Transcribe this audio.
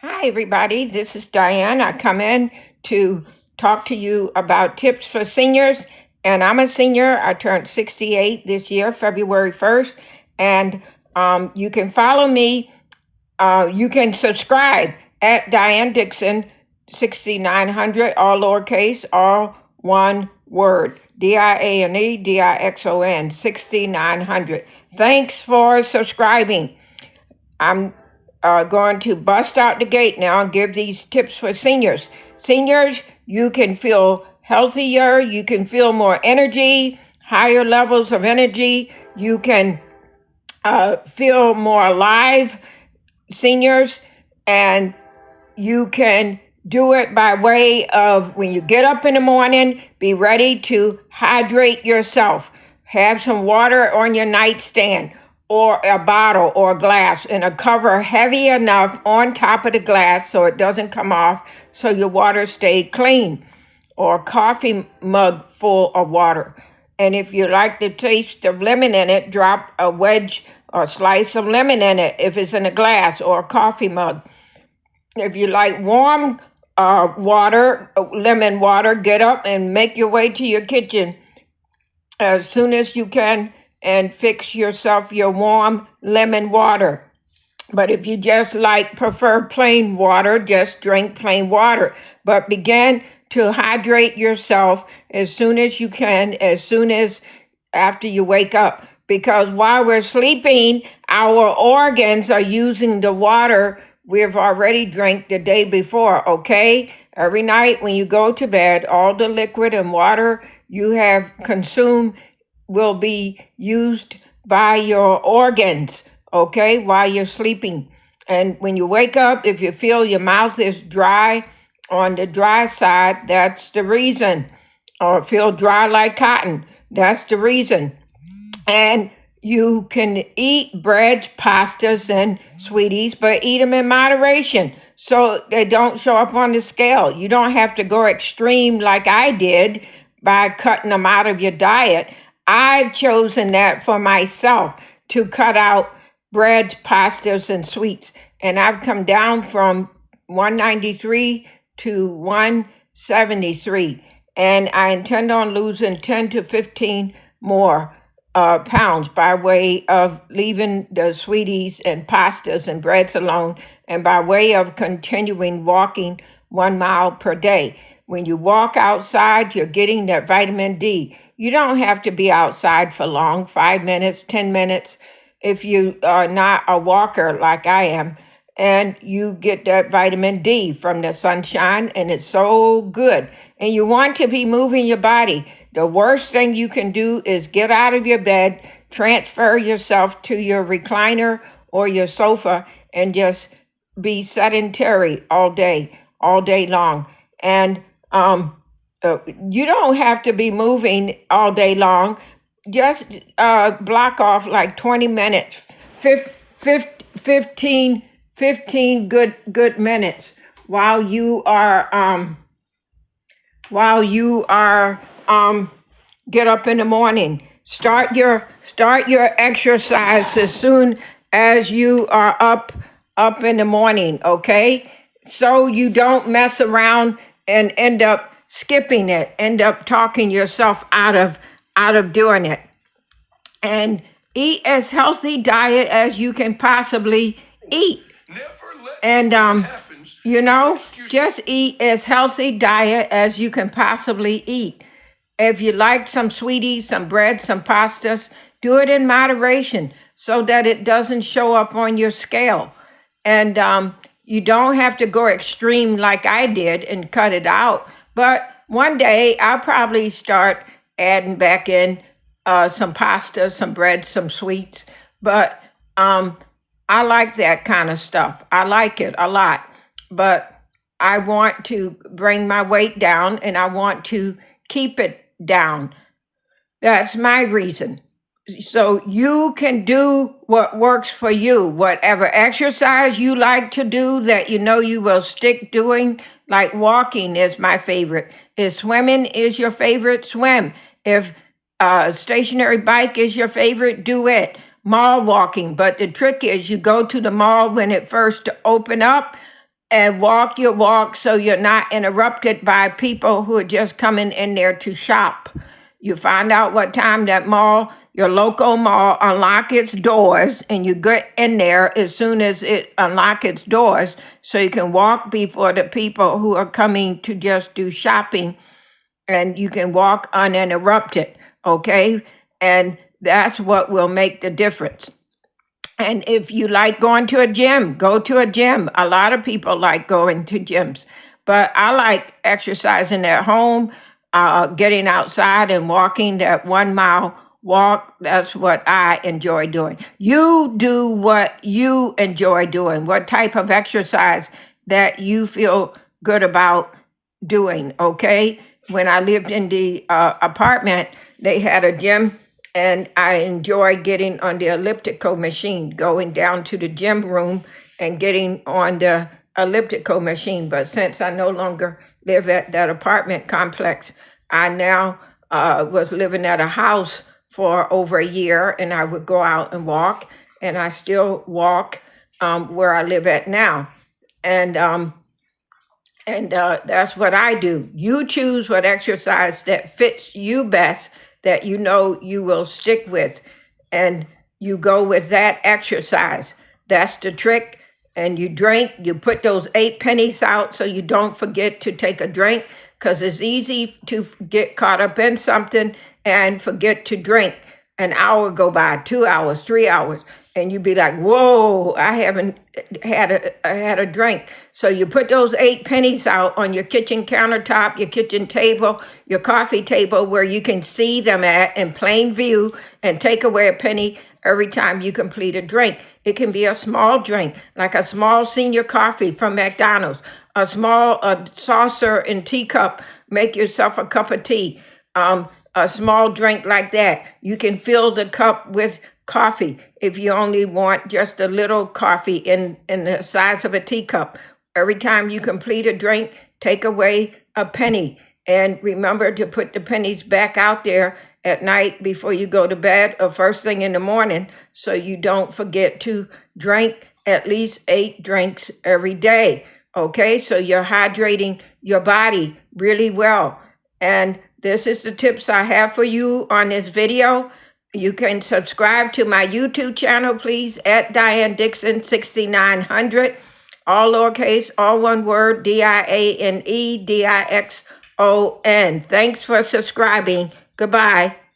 Hi, everybody. This is Diane. I come in to talk to you about tips for seniors. And I'm a senior. I turned 68 this year, February 1st. And you can follow me. You can subscribe at Diane Dixon 6900, all lowercase, all one word. DIANE DIXON 6900. Thanks for subscribing. I'm going to bust out the gate now and give these tips for seniors. Seniors, you can feel healthier, you can feel more energy, higher levels of energy, you can feel more alive, seniors, and you can do it by way of when you get up in the morning, be ready to hydrate yourself. Have some water on your nightstand or a bottle or a glass and a cover heavy enough on top of the glass so it doesn't come off so your water stay clean, or a coffee mug full of water. And if you like the taste of lemon in it, drop a wedge or slice of lemon in it if it's in a glass or a coffee mug. If you like warm water, lemon water, get up and make your way to your kitchen as soon as you can and fix yourself your warm lemon water. But if you just prefer plain water, just drink plain water. But begin to hydrate yourself as soon as you can, as soon as after you wake up. Because while we're sleeping, our organs are using the water we've already drank the day before, okay? Every night when you go to bed, all the liquid and water you have consumed will be used by your organs, okay, while you're sleeping. And when you wake up, if you feel your mouth is dry on the dry side, that's the reason. Or feel dry like cotton, that's the reason. And you can eat breads, pastas, and sweeties, but eat them in moderation so they don't show up on the scale. You don't have to go extreme like I did by cutting them out of your diet. I've chosen that for myself to cut out breads, pastas, and sweets. And I've come down from 193 to 173. And I intend on losing 10 to 15 more pounds by way of leaving the sweeties and pastas and breads alone, and by way of continuing walking 1 mile per day. When you walk outside, you're getting that vitamin D. You don't have to be outside for long, 5 minutes, 10 minutes, if you are not a walker like I am. And you get that vitamin D from the sunshine, and it's so good. And you want to be moving your body. The worst thing you can do is get out of your bed, transfer yourself to your recliner or your sofa, and just be sedentary all day long. And you don't have to be moving all day long. Just block off like 20 minutes, 15 good minutes while you are get up in the morning. Start your exercise as soon as you are up in the morning, okay? So you don't mess around and end up skipping it, end up talking yourself out of doing it. And eat as healthy diet as you can possibly eat. And just eat as healthy diet as you can possibly eat. If you like some sweeties, some bread, some pastas, do it in moderation so that it doesn't show up on your scale. And you don't have to go extreme like I did and cut it out. But one day I'll probably start adding back in some pasta, some bread, some sweets. But I like that kind of stuff. I like it a lot. But I want to bring my weight down and I want to keep it down. That's my reason. So you can do what works for you, whatever exercise you like to do that you know you will stick doing, like walking is my favorite. If swimming is your favorite, swim. If stationary bike is your favorite, do it. Mall walking, but the trick is you go to the mall when it first open up, and walk your walk so you're not interrupted by people who are just coming in there to shop. You find out what time that mall, your local mall, unlock its doors, and you get in there as soon as it unlock its doors, so you can walk before the people who are coming to just do shopping, and you can walk uninterrupted. Okay, and that's what will make the difference. And if you like going to a gym, go to a gym. A lot of people like going to gyms, but I like exercising at home, getting outside and walking that 1 mile walk. That's what I enjoy doing. You do what you enjoy doing, what type of exercise that you feel good about doing, okay? When I lived in the apartment, they had a gym, and I enjoy getting on the elliptical machine, going down to the gym room and getting on the elliptical machine. But since I no longer live at that apartment complex, I now was living at a house for over a year, and I would go out and walk, and I still walk where I live at now. And that's what I do. You choose what exercise that fits you best, that you know you will stick with, and you go with that exercise. That's the trick. And you drink, you put those 8 pennies out so you don't forget to take a drink, because it's easy to get caught up in something and forget to drink. An hour go by, 2 hours, 3 hours, and you be like, whoa, I haven't had a drink. So you put those 8 pennies out on your kitchen countertop, your kitchen table, your coffee table, where you can see them at in plain view, and take away a penny every time you complete a drink. It can be a small drink, like a small senior coffee from McDonald's, a small saucer and teacup. Make yourself a cup of tea. A small drink like that. You can fill the cup with coffee if you only want just a little coffee in the size of a teacup. Every time you complete a drink, take away a penny. And remember to put the pennies back out there at night before you go to bed or first thing in the morning, so you don't forget to drink at least 8 drinks every day. Okay, so you're hydrating your body really well. And this is the tips I have for you on this video. You can subscribe to my YouTube channel, please, at Diane Dixon 6900. All lowercase, all one word, DIANE DIXON. Thanks for subscribing. Goodbye.